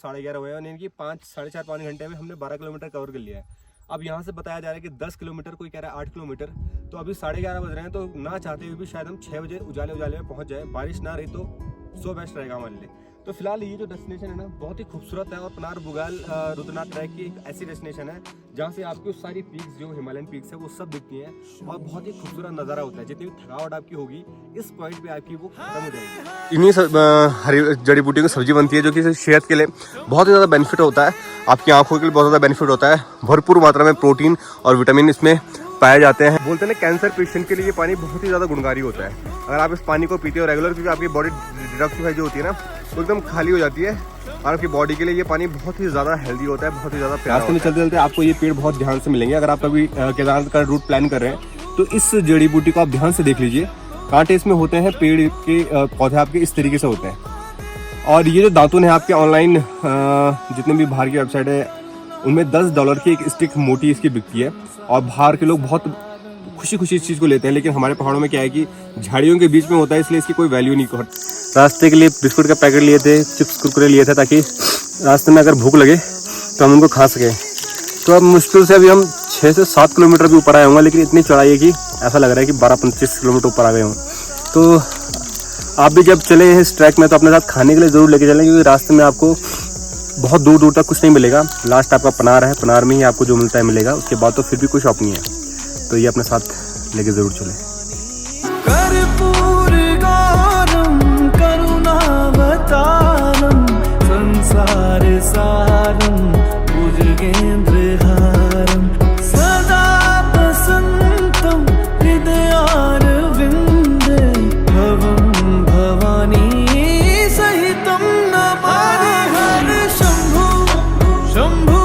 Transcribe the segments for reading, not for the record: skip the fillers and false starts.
11:30 हुए हैं, यानी कि 4.5 घंटे में हमने 12 किलोमीटर कवर कर लिया है। अब यहाँ से बताया जा रहा है कि 10 किलोमीटर, कोई कह रहा है 8 किलोमीटर। तो अभी 11:30 बज रहे हैं, तो ना चाहते हुए भी शायद हम 6 बजे उजाले में पहुँच जाए। बारिश ना रही तो सो बेस्ट रहेगा हमारे लिए। तो फिलहाल ये जो डेस्टिनेशन है ना बहुत ही खूबसूरत है, और पनार बुगाल रुद्रनाथ ट्रैक की एक ऐसी डेस्टिनेशन है जहाँ से आपकी सारी पीक्स जो हिमालयन पीक्स है वो सब दिखती हैं, और बहुत ही खूबसूरत नज़ारा होता है। जितनी भी थकावट आपकी होगी इस पॉइंट पे आपकी वो खत्म हो जाएगी। इन्हीं हरी जड़ी बूटियों की सब्जी बनती है जो कि सेहत के लिए बहुत ही ज़्यादा बेनिफिट होता है, आपकी आंखों के लिए बहुत ज़्यादा बेनिफिट होता है। भरपूर मात्रा में प्रोटीन और विटामिन इसमें पाए जाते हैं। बोलते हैं ना कैंसर पेशेंट के लिए ये पानी बहुत ही ज़्यादा गुणकारी होता है। अगर आप इस पानी को पीते हो रेगुलर, क्योंकि आपकी बॉडी डिटॉक्सिफाई जो होती है ना वो एकदम खाली हो जाती है, और आपकी बॉडी के लिए ये पानी बहुत ही ज़्यादा हेल्दी होता है, बहुत ही ज़्यादा। रास्ते में चलते चलते आपको ये पेड़ बहुत ध्यान से मिलेंगे। अगर आप कभी केदारनाथ का रूट प्लान कर रहे हैं तो इस जड़ी बूटी को आप ध्यान से देख लीजिए। कांटे इसमें होते हैं, पेड़ के पौधे आपके इस तरीके से होते हैं। और ये जो दातुन है आपके ऑनलाइन जितने भी बाहर की वेबसाइट है उनमें $10 की एक स्टिक मोटी इसकी बिकती है, और बाहर के लोग बहुत खुशी इस चीज़ को लेते हैं। लेकिन हमारे पहाड़ों में क्या है कि झाड़ियों के बीच में होता है, इसलिए इसकी कोई वैल्यू नहीं होती। रास्ते के लिए बिस्कुट का पैकेट लिए थे, चिप्स कुरकुरे लिए थे, ताकि रास्ते में अगर भूख लगे तो हम उनको खा सकें। तो अब मुश्किल से अभी हम 6 से 7 किलोमीटर भी ऊपर आए होंगे, लेकिन इतनी चढ़ाई है कि ऐसा लग रहा है कि 12-25 किलोमीटर ऊपर आ गए हों। तो आप भी जब चले इस ट्रैक में तो अपने साथ खाने के लिए ज़रूर लेके चलें, क्योंकि रास्ते में आपको बहुत दूर दूर तक कुछ नहीं मिलेगा। लास्ट आपका पनार है, पनार में ही आपको जो मिलता है मिलेगा, उसके बाद तो फिर भी कोई शॉप नहीं है। तो ये अपने साथ लेके ज़रूर चलें। संसार सारम भुजगेंद्रहारम सदा वसंतम हृदयारविंदे भवं भवानी सहितं नमामि। हर शंभु शंभु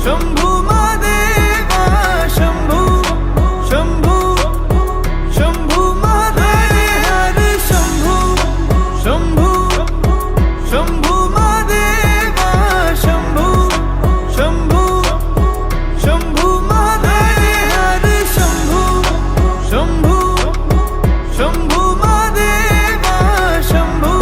शंभु महादेवा शंभु शंभु शंभु महादेव। हर शंभु शंभु शंभु महादेवा शंभु शंभु शंभु महादेव। हर शंभु शंभु शंभु महादेवा शंभु।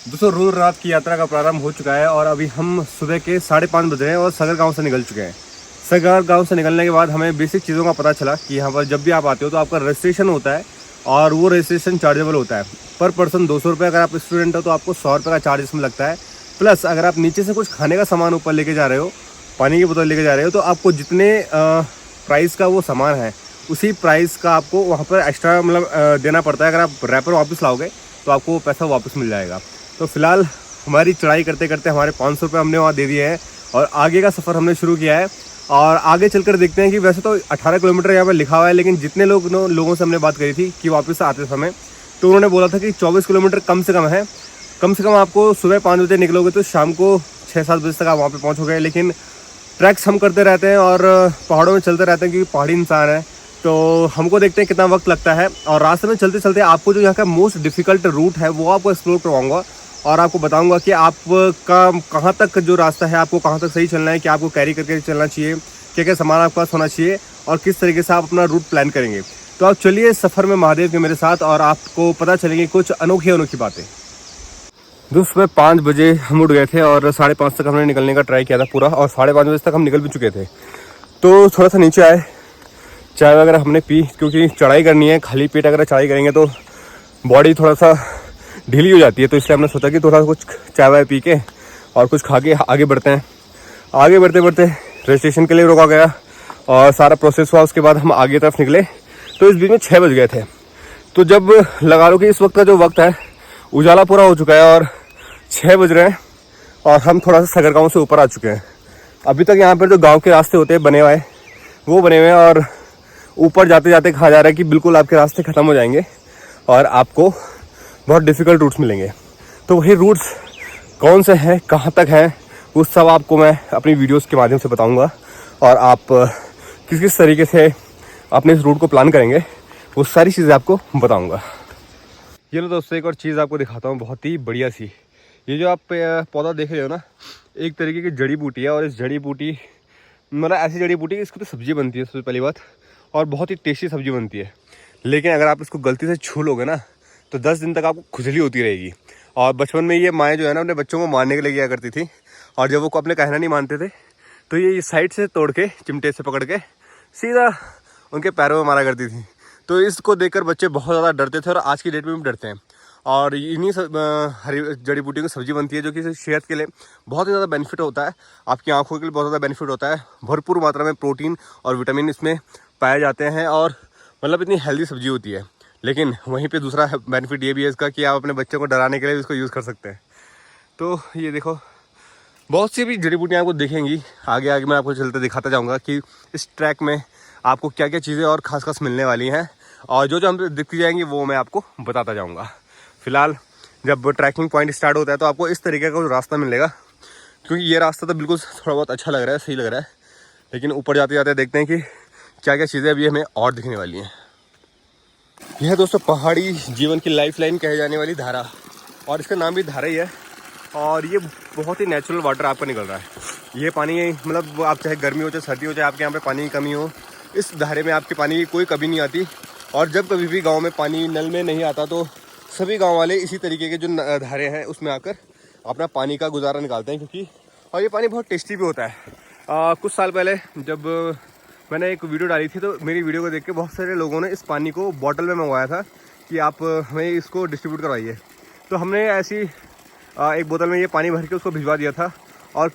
दोस्तों रुद्रनाथ की यात्रा का प्रारंभ हो चुका है, और अभी हम सुबह के 5:30 बजे हैं और सगर गांव से निकल चुके हैं। सगर गांव से निकलने के बाद हमें बेसिक चीज़ों का पता चला कि यहाँ पर जब भी आप आते हो तो आपका रजिस्ट्रेशन होता है, और वो रजिस्ट्रेशन चार्जेबल होता है। पर पर्सन 200 रुपये। अगर आप स्टूडेंट हो तो आपको 100 रुपये का चार्ज इसमें लगता है। प्लस अगर आप नीचे से कुछ खाने का सामान ऊपर लेके जा रहे हो, पानी की बोतल लेके जा रहे हो, तो आपको जितने प्राइस का वो सामान है उसी प्राइस का आपको वहाँ पर एक्स्ट्रा मतलब देना पड़ता है। अगर आप रैपर वापस लाओगे तो आपको वो पैसा वापस मिल जाएगा। तो फिलहाल हमारी चढ़ाई करते करते हमारे 500 रुपये हमने वहाँ दे दिए हैं, और आगे का सफ़र हमने शुरू किया है। और आगे चलकर देखते हैं कि वैसे तो 18 किलोमीटर यहाँ पर लिखा हुआ है, लेकिन जितने लोगों से हमने बात करी थी कि वापस आते समय, तो उन्होंने बोला था कि 24 किलोमीटर कम से कम है। कम से कम आपको सुबह 5 बजे निकलोगे तो शाम को 6-7 बजे तक आप वहाँ पे पहुँचोगे। लेकिन ट्रैक्स हम करते रहते हैं और पहाड़ों में चलते रहते हैं, क्योंकि पहाड़ी इंसान है, तो हमको देखते हैं कितना वक्त लगता है। और रास्ते में चलते चलते आपको जो यहाँ का मोस्ट डिफ़िकल्ट रूट है वो आपको एक्सप्लोर करवाऊँगा, और आपको बताऊँगा कि आपका कहाँ तक जो रास्ता है आपको कहाँ तक सही चलना है, कि आपको कैरी करके चलना चाहिए, क्या क्या सामान आपके पास होना चाहिए, और किस तरीके से आप अपना रूट प्लान करेंगे। तो आप चलिए सफ़र में महादेव के मेरे साथ, और आपको पता चलेंगी कुछ अनोखी बातें। दोस्त सुबह 5 बजे हम उठ गए थे, और 5:30 तक हमने निकलने का ट्राई किया था पूरा, और 5:30 बजे तक हम निकल भी चुके थे। तो थोड़ा सा नीचे आए, चाय वगैरह हमने पी, क्योंकि चढ़ाई करनी है। खाली पेट अगर चढ़ाई करेंगे तो बॉडी थोड़ा सा ढीली हो जाती है, तो इसलिए हमने सोचा कि थोड़ा कुछ चाय वाय पी के और कुछ खा के आगे बढ़ते हैं। आगे बढ़ते बढ़ते रजिस्ट्रेशन के लिए रोका गया, और सारा प्रोसेस हुआ। उसके बाद हम आगे तरफ निकले, तो इस बीच में 6 बज गए थे। तो जब लगा लो कि इस वक्त का जो वक्त है उजाला पूरा हो चुका है, और 6 बज रहे हैं, और हम थोड़ा सा सगर गाँव से ऊपर आ चुके हैं। अभी तक यहाँ पर जो गाँव के रास्ते होते हैं बने हुए हैं वो बने हुए हैं, और ऊपर जाते जाते कहा जा रहा है कि बिल्कुल आपके रास्ते ख़त्म हो जाएंगे और आपको बहुत डिफ़िकल्ट रूट्स मिलेंगे। तो वही रूट्स कौन से हैं, कहाँ तक हैं, वो सब आपको मैं अपनी वीडियोस के माध्यम से बताऊंगा, और आप किस किस तरीके से अपने इस रूट को प्लान करेंगे वो सारी चीज़ें आपको बताऊंगा। ये लो दोस्तों, एक और चीज़ आपको दिखाता हूँ, बहुत ही बढ़िया सी। ये जो आप पौधा देख रहे हो ना, एक तरीके की जड़ी बूटी है, और इस जड़ी बूटी मतलब ऐसी जड़ी बूटी इसकी तो सब्जी बनती है सबसे पहली बात, और बहुत ही टेस्टी सब्जी बनती है। लेकिन अगर आप इसको गलती से छू लोगे ना तो 10 दिन तक आपको खुजली होती रहेगी, और बचपन में ये माएँ जो है ना अपने बच्चों को मारने के लिए किया करती थी, और जब वो अपने कहना नहीं मानते थे तो ये साइड से तोड़ के चिमटे से पकड़ के सीधा उनके पैरों में मारा करती थी। तो इसको देखकर बच्चे बहुत ज़्यादा डरते थे और आज की डेट में भी डरते हैं। और इन्हीं हरी जड़ी बूटियों की सब्ज़ी बनती है जो कि सेहत के लिए बहुत ही ज़्यादा बेनिफिट होता है, आपकी आंखों के लिए बहुत ज़्यादा बेनिफिट होता है। भरपूर मात्रा में प्रोटीन और विटामिन इसमें पाए जाते हैं और मतलब इतनी हेल्दी सब्ज़ी होती है। लेकिन वहीं पे दूसरा बेनिफिट ये भी है इसका कि आप अपने बच्चों को डराने के लिए इसको यूज़ कर सकते हैं। तो ये देखो बहुत सी भी जड़ी बूटियाँ आपको दिखेंगी, आगे आगे मैं आपको चलते दिखाता जाऊँगा कि इस ट्रैक में आपको क्या क्या चीज़ें और ख़ास खास मिलने वाली हैं, और जो जो हम दिखती जाएंगी वो मैं आपको बताता जाऊँगा। फिलहाल जब ट्रैकिंग पॉइंट स्टार्ट होता है तो आपको इस तरीके का रास्ता मिलेगा, क्योंकि ये रास्ता तो बिल्कुल थोड़ा बहुत अच्छा लग रहा है, सही लग रहा है, लेकिन ऊपर जाते जाते देखते हैं कि क्या क्या चीज़ें अभी हमें और दिखने वाली हैं। यह दोस्तों पहाड़ी जीवन की लाइफलाइन कहे जाने वाली धारा, और इसका नाम भी धारा ही है, और ये बहुत ही नेचुरल वाटर आपका निकल रहा है। ये पानी मतलब आप चाहे गर्मी हो चाहे सर्दी हो चाहे आपके यहाँ पे पानी की कमी हो, इस धारे में आपके पानी की कोई कमी नहीं आती। और जब कभी भी गांव में पानी नल में नहीं आता तो सभी गांव वाले इसी तरीके के जो धारे हैं उसमें आकर अपना पानी का गुजारा निकालते हैं, क्योंकि और ये पानी बहुत टेस्टी भी होता है। कुछ साल पहले जब मैंने एक वीडियो डाली थी तो मेरी वीडियो को देख के बहुत सारे लोगों ने इस पानी को बॉटल में मंगवाया था कि आप हमें इसको डिस्ट्रीब्यूट करवाइए। तो हमने ऐसी एक बोतल में ये पानी भर के उसको भिजवा दिया था। और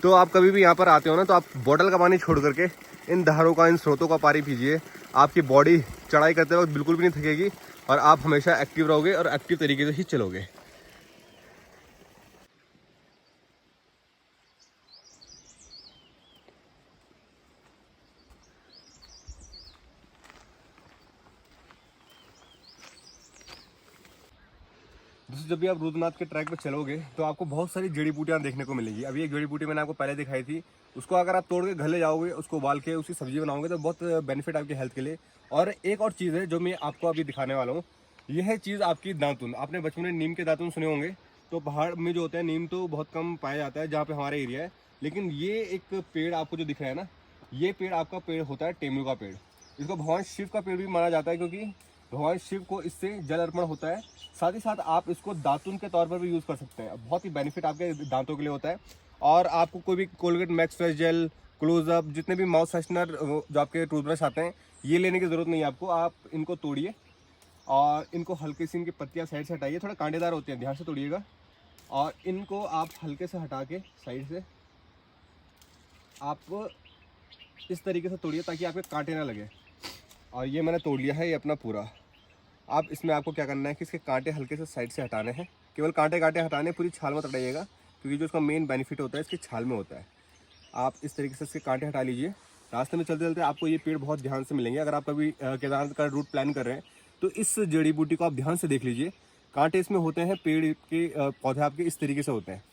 तो आप कभी भी यहाँ पर आते हो ना तो आप बोतल का पानी छोड़ करके इन धारों का, इन स्रोतों का पानी पीजिए। आपकी बॉडी चढ़ाई करते वक्त बिल्कुल भी नहीं थकेगी और आप हमेशा एक्टिव रहोगे और एक्टिव तरीके से ही चलोगे। दोस्तों जब भी आप रुद्रनाथ के ट्रैक पर चलोगे तो आपको बहुत सारी जड़ी बूटियाँ देखने को मिलेगी। अभी एक जड़ी बूटी मैंने आपको पहले दिखाई थी, उसको अगर आप तोड़ के घर ले जाओगे, उसको उबाल के उसकी सब्जी बनाओगे तो बहुत बेनिफिट आपकी हेल्थ के लिए। और एक और चीज़ है जो मैं आपको अभी दिखाने वाला हूँ, यह है चीज़ आपकी दातुन। आपने बचपन में नीम के दातुन सुने होंगे, तो पहाड़ में जो होते हैं नीम तो बहुत कम पाया जाता है जहाँ पे हमारा एरिया है, लेकिन ये एक पेड़ आपको जो दिख रहा है ना, ये पेड़ आपका पेड़ होता है टेमरू का पेड़। इसको भगवान शिव का पेड़ भी माना जाता है, क्योंकि भगवान शिव को इससे जल अर्पण होता है। साथ ही साथ आप इसको दातुन के तौर पर भी यूज़ कर सकते हैं, बहुत ही बेनिफिट आपके दांतों के लिए होता है। और आपको कोई भी Colgate, Max Fresh gel, Closeup, जितने भी माउथ फ्रेशनर जो आपके टूथब्रश आते हैं, ये लेने की ज़रूरत नहीं है आपको। आप इनको तोड़िए और इनको हल्की सी इनकी पत्तियाँ साइड से हटाइए, थोड़ा कांटेदार होते हैं, ध्यान से तोड़िएगा। और इनको आप हल्के से हटा के साइड से आप इस तरीके से तोड़िए ताकि आपके कांटे ना लगे। और ये मैंने तोड़ लिया है ये अपना पूरा। अब इसमें आपको क्या करना है कि इसके कांटे हल्के से साइड से हटाने हैं, केवल कांटे हटाने, पूरी छाल मत हटाइएगा, क्योंकि जो इसका मेन बेनिफिट होता है इसकी छाल में होता है। आप इस तरीके से इसके कांटे हटा लीजिए। रास्ते में चलते चलते आपको ये पेड़ बहुत ध्यान से मिलेंगे। अगर आप कभी केदारनाथ का रूट प्लान कर रहे हैं तो इस जड़ी बूटी को आप ध्यान से देख लीजिए। कांटे इसमें होते हैं, पेड़ के पौधे आपके इस तरीके से होते हैं।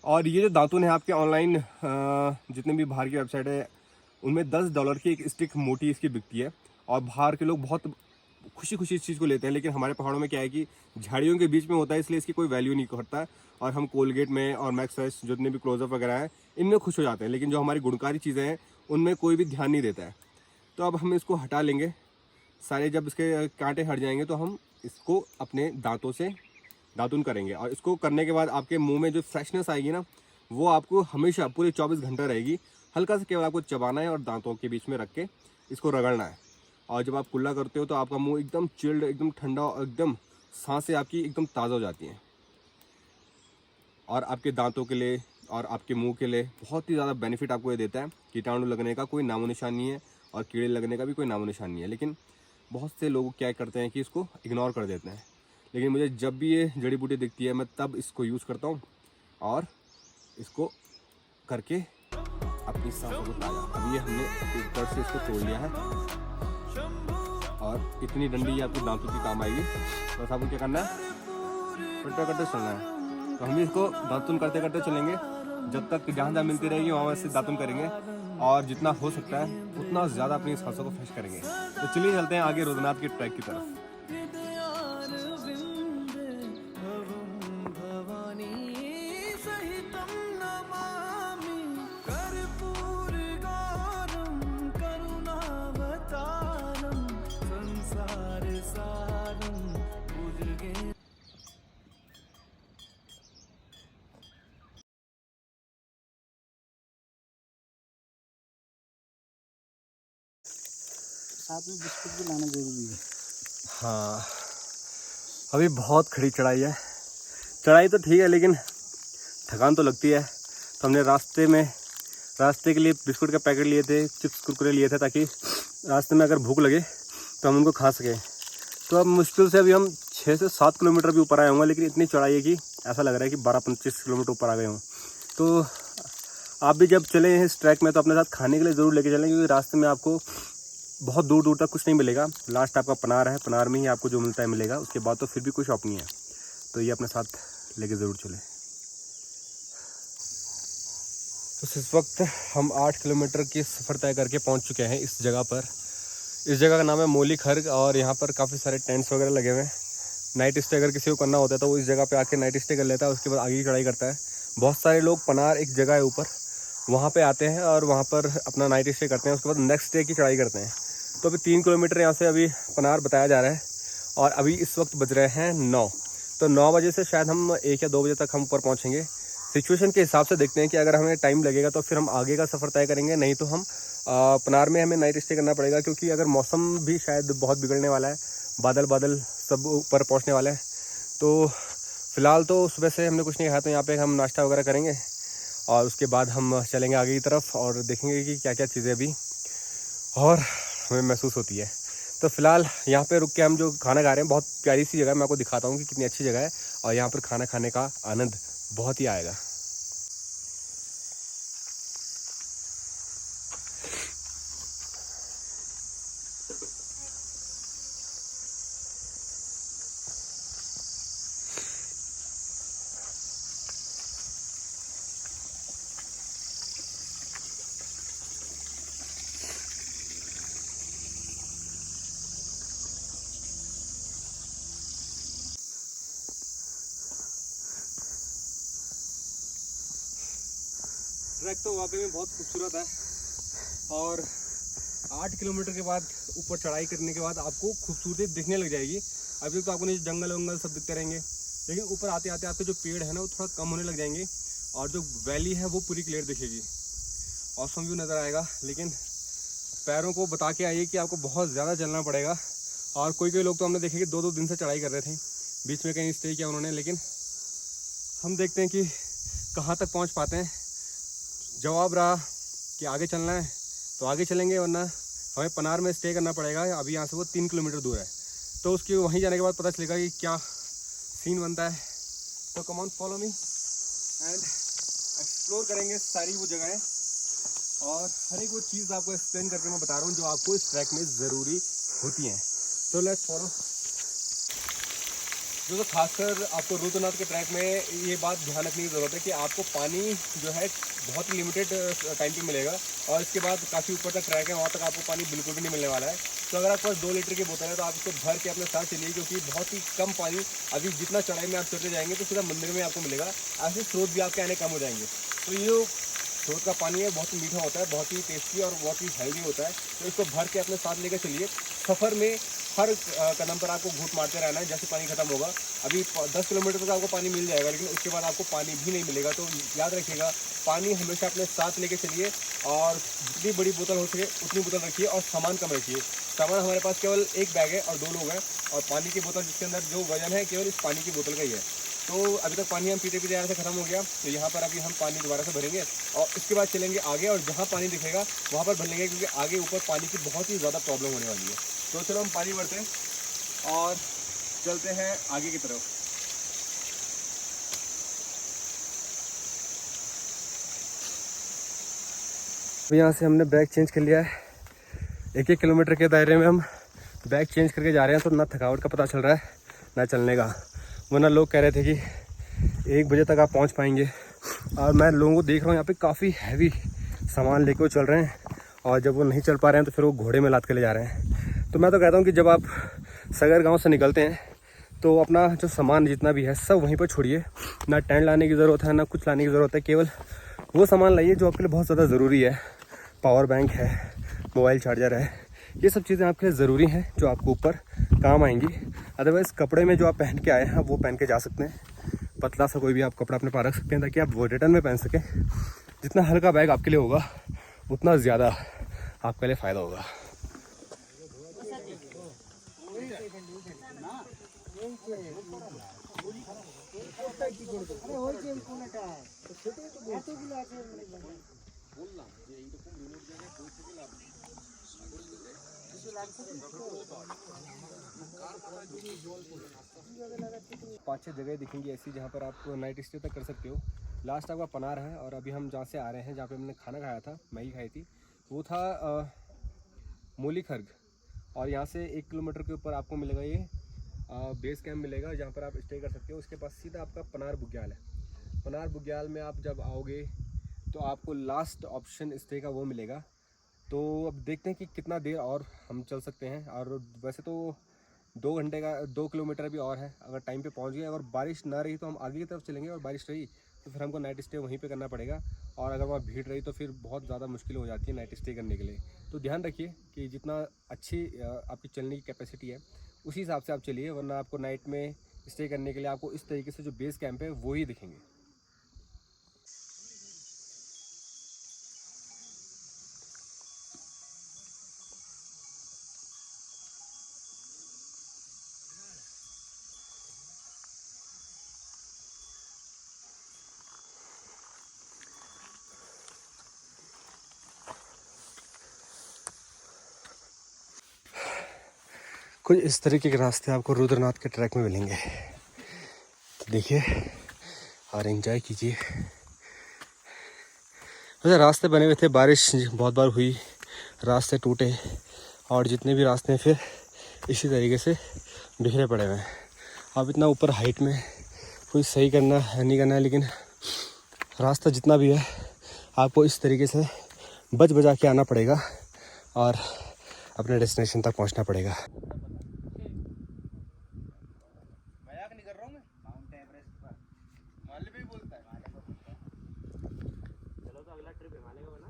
और ये जो दातुन है आपके ऑनलाइन जितने भी बाहर की वेबसाइट है उनमें $10 की एक स्टिक मोटी इसकी बिकती है, और बाहर के लोग बहुत खुशी इस चीज़ को लेते हैं। लेकिन हमारे पहाड़ों में क्या है कि झाड़ियों के बीच में होता है, इसलिए इसकी कोई वैल्यू नहीं करता। और हम कोलगेट में और मैक्स फ्रेश जितने भी क्लोजअप वगैरह हैं इनमें खुश हो जाते हैं, लेकिन जो हमारी गुणकारी चीज़ें हैं उनमें कोई भी ध्यान नहीं देता है। तो अब हम इसको हटा लेंगे सारे। जब इसके कांटे हट जाएंगे तो हम इसको अपने दांतों से दातुन करेंगे। और इसको करने के बाद आपके मुंह में जो फ्रेशनेस आएगी ना, वो आपको हमेशा पूरे 24 घंटे रहेगी। हल्का सा केवल आपको चबाना है और दांतों के बीच में रख के इसको रगड़ना है। और जब आप कुल्ला करते हो तो आपका मुंह एकदम चिल्ड, एकदम ठंडा, एकदम सांसें आपकी एकदम ताज़ा हो जाती हैं। और आपके दांतों के लिए और आपके मुंह के लिए बहुत ही ज़्यादा बेनिफिट आपको ये देता है। कीटाणु लगने का कोई नामो निशान नहीं है और कीड़े लगने का भी कोई नामो निशान नहीं है। लेकिन बहुत से लोग क्या करते हैं कि इसको इग्नोर कर देते हैं। लेकिन मुझे जब भी ये जड़ी बूटी दिखती है मैं तब इसको यूज़ करता हूँ और इसको करके अपनी सांसों को ताज़ा। अब ये हमने ऊपर से इसको तोड़ लिया है और इतनी डंडी ये आपकी दांतों की काम आएगी। बस आपको क्या करना है, करते करते चलना है। तो हम भी इसको दातुन करते करते चलेंगे जब तक जहाँ मिलती रहेगी वहाँ से दातुन करेंगे और जितना हो सकता है उतना ज़्यादा अपनी सांसों को फ्रेश करेंगे। तो चलिए चलते हैं आगे रुद्रनाथ के ट्रैक की तरफ। साथ में बिस्कुट भी लाना ज़रूरी है। हाँ, अभी बहुत खड़ी चढ़ाई है। चढ़ाई तो ठीक है लेकिन थकान तो लगती है। तो हमने रास्ते के लिए बिस्कुट का पैकेट लिए थे, चिप्स कुरकुरे लिए थे, ताकि रास्ते में अगर भूख लगे तो हम उनको खा सकें। तो अब मुश्किल से अभी हम 6 से 7 किलोमीटर भी ऊपर आए होंगे, लेकिन इतनी चढ़ाई है कि ऐसा लग रहा है कि 12-25 किलोमीटर ऊपर आ गए हों। तो आप भी जब चलें इस ट्रैक में तो अपने साथ खाने के लिए ज़रूर लेके चलें, क्योंकि रास्ते में आपको बहुत दूर दूर तक कुछ नहीं मिलेगा। लास्ट आपका पनार है, पनार में ही आपको जो मिलता है मिलेगा, उसके बाद तो फिर भी कोई शॉप नहीं है। तो ये अपने साथ लेके ज़रूर चलें। तो इस वक्त हम 8 किलोमीटर की सफ़र तय करके पहुंच चुके हैं इस जगह पर। इस जगह का नाम है मोली खर्ग और यहाँ पर काफ़ी सारे टेंट्स वगैरह लगे हुए हैं। नाइट स्टे अगर किसी को करना होता है तो वो इस जगह पे आके नाइट स्टे कर लेता है, उसके बाद आगे की चढ़ाई करता है। बहुत सारे लोग पनार एक जगह है ऊपर, वहाँ पे आते हैं और वहाँ पर अपना नाइट स्टे करते हैं, उसके बाद नेक्स्ट डे की चढ़ाई करते हैं। तो अभी 3 किलोमीटर यहाँ से अभी पनार बताया जा रहा है और अभी इस वक्त बज रहे हैं 9। तो 9 बजे से शायद हम 1 या 2 बजे तक हम ऊपर पहुँचेंगे। सिचुएशन के हिसाब से देखते हैं कि अगर हमें टाइम लगेगा तो फिर हम आगे का सफ़र तय करेंगे, नहीं तो हम पनार में हमें नाइट स्टे करना पड़ेगा, क्योंकि अगर मौसम भी शायद बहुत बिगड़ने वाला है, बादल सब ऊपर पहुंचने वाले हैं। तो फ़िलहाल तो सुबह से हमने कुछ नहीं खाया, तो यहाँ पे हम नाश्ता वगैरह करेंगे और उसके बाद हम चलेंगे आगे की तरफ और देखेंगे कि क्या क्या चीज़ें अभी और हमें महसूस होती है। तो फ़िलहाल यहाँ पे रुक के हम जो खाना खा रहे हैं, बहुत प्यारी सी जगह है, मैं आपको दिखाता हूँ कि कितनी अच्छी जगह है और यहाँ पर खाना खाने का आनंद बहुत ही आएगा। ट्रैक तो वाकई में बहुत खूबसूरत है और 8 किलोमीटर के बाद ऊपर चढ़ाई करने के बाद आपको खूबसूरती दिखने लग जाएगी। अभी तो आपको नीचे जंगल वंगल सब दिखते रहेंगे, लेकिन ऊपर आते आते आपके जो पेड़ है ना वो थोड़ा कम होने लग जाएंगे और जो वैली है वो पूरी क्लियर दिखेगी, ऑसम व्यू नज़र आएगा। लेकिन पैरों को बता के आइए कि आपको बहुत ज़्यादा चलना पड़ेगा। और कोई लोग तो हमने देखे कि 2-2 दिन से चढ़ाई कर रहे थे, बीच में कहीं स्टे किया उन्होंने, लेकिन हम देखते हैं कि कहाँ तक पहुँच पाते हैं। जवाब रहा कि आगे चलना है तो आगे चलेंगे, वरना हमें पनार में स्टे करना पड़ेगा। अभी यहाँ से वो 3 किलोमीटर दूर है, तो उसकी वहीं जाने के बाद पता चलेगा कि क्या सीन बनता है। तो come on follow me and explore करेंगे सारी वो जगहें और हर एक वो चीज़ आपको एक्सप्लेन करके मैं बता रहा हूँ जो आपको इस ट्रैक में ज़रूरी होती हैं। तो लेट्स फॉलो। तो खासकर आपको रुद्रनाथ के ट्रैक में ये बात ध्यान रखने की ज़रूरत है कि आपको पानी जो है बहुत ही लिमिटेड टाइम पे मिलेगा और इसके बाद काफ़ी ऊपर तक ट्रैक है, वहाँ तक आपको पानी बिल्कुल भी नहीं मिलने वाला है। तो अगर आपके पास 2 लीटर की बोतल है तो आप इसको भर के अपने साथ चलिए, क्योंकि बहुत ही कम पानी अभी जितना चढ़ाई में आप चढ़ते जाएंगे तो सीधा मंदिर में आपको मिलेगा। ऐसे स्रोत भी आपके आने कम हो जाएंगे। तो ये जो स्रोत का पानी है बहुत ही मीठा होता है, बहुत ही टेस्टी और बहुत ही हेल्दी होता है। तो इसको भर के अपने साथ लेकर चलिए। सफ़र में हर कदम पर आपको घूंट मारते रहना है, जैसे पानी खत्म होगा। अभी 10 किलोमीटर तक आपको पानी मिल जाएगा, लेकिन उसके बाद आपको पानी भी नहीं मिलेगा। तो याद रखिएगा, पानी हमेशा अपने साथ लेके चलिए और जितनी बड़ी बोतल हो सके उतनी बोतल रखिए और सामान कम रखिए। सामान हमारे पास केवल 1 बैग है और 2 लोग हैं, और पानी की बोतल जिसके अंदर जो वजन है केवल इस पानी की बोतल का ही है। तो अभी तक पानी हम पीते पीते यहाँ से ख़त्म हो गया। तो यहाँ पर अभी हम पानी दोबारा से भरेंगे और इसके बाद चलेंगे आगे, और जहाँ पानी दिखेगा वहाँ पर भर लेंगे, क्योंकि आगे ऊपर पानी की बहुत ही ज़्यादा प्रॉब्लम होने वाली है। तो चलो हम पानी भरते हैं और चलते हैं आगे की तरफ। तो यहाँ से हमने बैग चेंज कर लिया है। 1-1 किलोमीटर के दायरे में हम बैग चेंज करके जा रहे हैं, तो ना थकावट का पता चल रहा है ना चलने का। वरना लोग कह रहे थे कि 1 बजे तक आप पहुँच पाएंगे, और मैं लोगों को देख रहा हूँ यहाँ पे काफ़ी हैवी सामान लेके वो चल रहे हैं, और जब वो नहीं चल पा रहे हैं तो फिर वो घोड़े में लाद के ले जा रहे हैं। तो मैं तो कहता हूँ कि जब आप सगर गांव से निकलते हैं तो अपना जो सामान जितना भी है सब वहीं पर छोड़िए। ना टेंट लाने की ज़रूरत है, ना कुछ लाने की ज़रूरत है। केवल वो सामान लाइए जो आपके लिए बहुत ज़्यादा ज़रूरी है। पावर बैंक है, मोबाइल चार्जर है, ये सब चीज़ें आपके लिए ज़रूरी हैं जो आपको ऊपर काम आएंगी। अदरवाइज़ कपड़े में जो आप पहन के आए हैं वो पहन के जा सकते हैं। पतला सा कोई भी आप कपड़ा अपने पास रख सकते हैं, ताकि आप वो रिटर्न में पहन सकें। जितना हल्का बैग आपके लिए होगा उतना ज़्यादा आपके लिए फ़ायदा होगा। पाँच छः जगह दिखेंगी ऐसी जहाँ पर आप नाइट स्टे तक कर सकते हो। लास्ट आपका पनार है और अभी हम जहाँ से आ रहे हैं, जहाँ पे हमने खाना खाया था, मैगी खाई थी, वो था मोली खर्ग। और यहाँ से 1 किलोमीटर के ऊपर आपको मिलेगा ये बेस कैंप मिलेगा, जहाँ पर आप स्टे कर सकते हो। उसके पास सीधा आपका पनार बुग्याल है। पनार बुग्याल में आप जब आओगे तो आपको लास्ट ऑप्शन स्टे का वो मिलेगा। तो अब देखते हैं कि कितना देर और हम चल सकते हैं। और वैसे तो 2 घंटे का 2 किलोमीटर भी और है। अगर टाइम पे पहुंच गए, अगर बारिश ना रही तो हम आगे की तरफ चलेंगे, और बारिश रही तो फिर हमको नाइट स्टे वहीं पे करना पड़ेगा। और अगर वहाँ भीड़ रही तो फिर बहुत ज़्यादा मुश्किल हो जाती है नाइट स्टे करने के लिए। तो ध्यान रखिए कि जितना अच्छी आपकी चलने की कैपेसिटी है उसी हिसाब से आप चलिए, वरना आपको नाइट में स्टे करने के लिए आपको इस तरीके से जो बेस कैंप है वो ही दिखेंगे। कुछ इस तरीके के रास्ते आपको रुद्रनाथ के ट्रैक में मिलेंगे। देखिए और एंजॉय कीजिए। वैसे रास्ते बने हुए थे, बारिश बहुत बार हुई, रास्ते टूटे, और जितने भी रास्ते हैं फिर इसी तरीके से बिखरे पड़े हुए हैं। अब इतना ऊपर हाइट में कोई सही करना है नहीं करना है, लेकिन रास्ता जितना भी है आपको इस तरीके से बच बचा के आना पड़ेगा और अपने डेस्टिनेशन तक पहुंचना पड़ेगा। मजाक नहीं कर रहा हूँ मैं। माउंट एवरेस्ट पर हिमालय भी बोलता है। चलो तो अगला ट्रिप हिमालय का बना।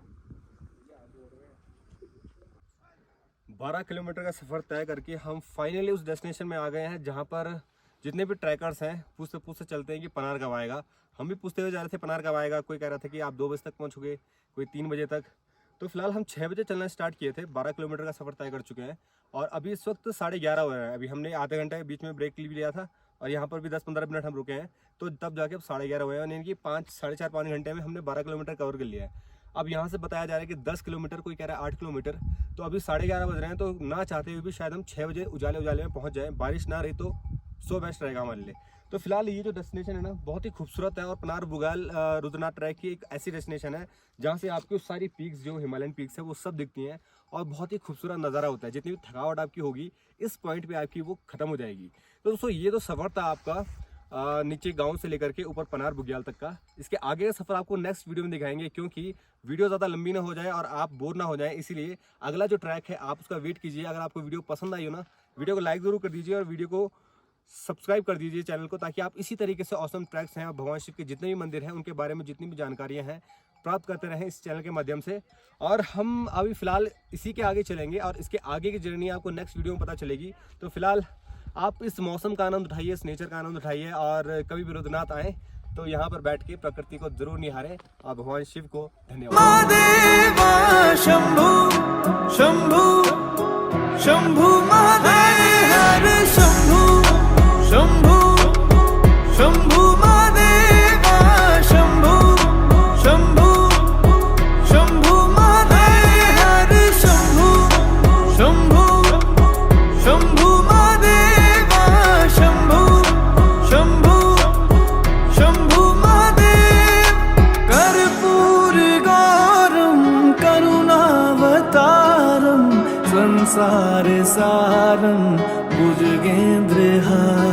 12 किलोमीटर का सफ़र तय करके हम फाइनली उस डेस्टिनेशन में आ गए हैं, जहाँ पर जितने भी ट्रैकर्स हैं पूछते चलते हैं कि पनार कब आएगा। हम भी पूछते हुए जा रहे थे पनार कब आएगा। कोई कह रहा था कि आप 2 बजे तक पहुँचोगे, कोई 3 बजे तक। तो फिलहाल हम 6 बजे चलना स्टार्ट किए थे। 12 किलोमीटर का सफ़र तय कर चुके हैं और अभी इस वक्त 11:30 हो रहे हैं। अभी हमने आधे घंटे बीच में ब्रेक भी लिया था और यहाँ पर भी 10-15 मिनट हम रुके हैं, तो तब जाके अब 11:30 हुए हैं। यानी कि 5-4.5 घंटे में हमने 12 किलोमीटर कवर कर लिया है। अब यहाँ से बताया जा रहा है कि 10 किलोमीटर, कोई कह रहा है 8 किलोमीटर। तो अभी 11:30 बज रहे हैं, तो ना चाहते हुए भी शायद हम 6 बजे उजाले में पहुँच जाएँ। बारिश ना रही तो सो बेस्ट रहेगा हमारे लिए। तो फिलहाल ये जो डेस्टिनेशन है ना बहुत ही खूबसूरत है, और पनार बुग्याल रुद्रनाथ ट्रैक की एक ऐसी डेस्टिनेशन है जहाँ से आपको सारी पीक्स जो हिमालयन पीक्स है वो सब दिखती हैं, और बहुत ही खूबसूरत नज़ारा होता है। जितनी भी थकावट आपकी होगी इस पॉइंट पे आपकी वो ख़त्म हो जाएगी। तो दोस्तों ये तो सफ़र था आपका नीचे गांव से लेकर के ऊपर पनार बुग्याल तक का। इसके आगे का सफ़र आपको नेक्स्ट वीडियो में दिखाएंगे, क्योंकि वीडियो ज़्यादा लंबी ना हो जाए और आप बोर ना हो जाए, इसीलिए अगला जो ट्रैक है आप उसका वेट कीजिए। अगर आपको वीडियो पसंद आई हो ना, वीडियो को लाइक ज़रूर कर दीजिए और वीडियो को सब्सक्राइब कर दीजिए चैनल को, ताकि आप इसी तरीके से ऑसम ट्रैक्स हैं और भगवान शिव के जितने भी मंदिर हैं उनके बारे में जितनी भी जानकारियां हैं प्राप्त करते रहें इस चैनल के माध्यम से। और हम अभी फ़िलहाल इसी के आगे चलेंगे और इसके आगे की जर्नी आपको नेक्स्ट वीडियो में पता चलेगी। तो फिलहाल आप इस मौसम का आनंद उठाइए, इस नेचर का आनंद उठाइए, और कभी भी रुद्रनाथ आएँ तो यहाँ पर बैठ के प्रकृति को जरूर निहारें। और भगवान शिव को धन्यवाद। महादेवा शंभु शंभु शंभु महादेव शंभु शंभु शंभु महादेवा शंभु शंभु शंभु महादेव शंभु शंभु शंभु महादेवा शंभु शंभु शंभु महादेव कर्पूर गौरम करुणावतारम संसार सारं भुजगेंद्रहारं।